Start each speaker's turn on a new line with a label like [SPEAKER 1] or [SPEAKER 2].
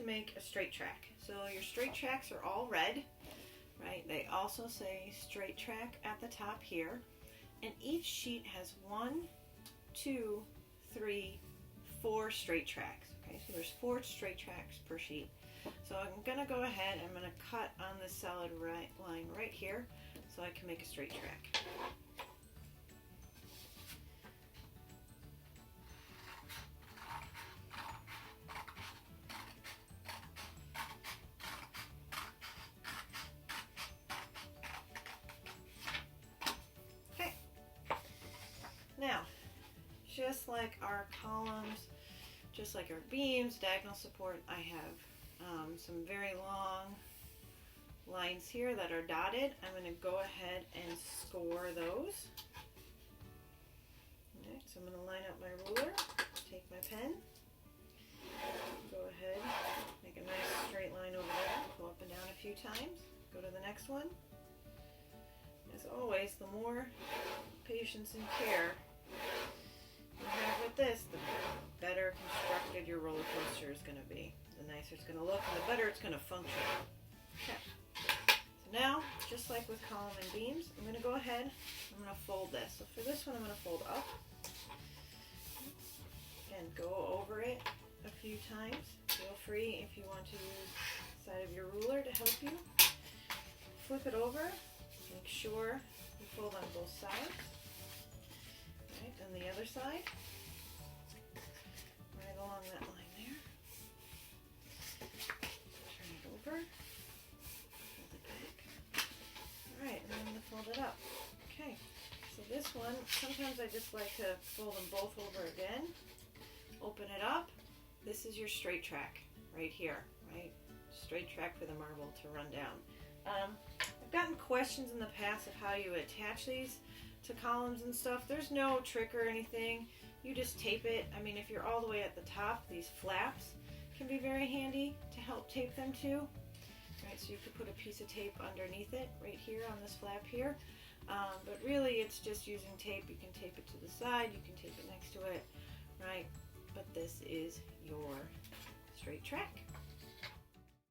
[SPEAKER 1] to make a straight track. So your straight tracks are all red, right? They also say straight track at the top here. And each sheet has 1, 2, 3, 4 straight tracks. Okay, so there's 4 straight tracks per sheet. So I'm gonna go ahead, I'm gonna cut on this solid line right here so I can make a straight track. Okay. Now, just like our columns, just like our beams, diagonal support, I have some very long lines here that are dotted. I'm going to go ahead and score those. Alright, so I'm going to line up my ruler, take my pen, go ahead, make a nice straight line over there, go up and down a few times, go to the next one. As always, the more patience and care you have with this, the better constructed your roller coaster is going to be. The nicer it's going to look, and the better it's going to function. Okay. So now, just like with column and beams, I'm going to go ahead, I'm going to fold this. So for this one, I'm going to fold up and go over it a few times. Feel free if you want to use the side of your ruler to help you. Flip it over, make sure you fold on both sides. Right, and the other side, right along that line there. Turn it over, fold it back. Alright, and then I'm going to fold it up. Okay, so this one, sometimes I just like to fold them both over again. Open it up. This is your straight track right here, right? Straight track for the marble to run down. I've gotten questions in the past of how you attach these to columns and stuff. There's no trick or anything. You just tape it. I mean, if you're all the way at the top, these flaps can be very handy to help tape them to. Right, so you could put a piece of tape underneath it right here on this flap here. But really it's just using tape. You can tape it to the side, you can tape it next to it, right? But this is your straight track.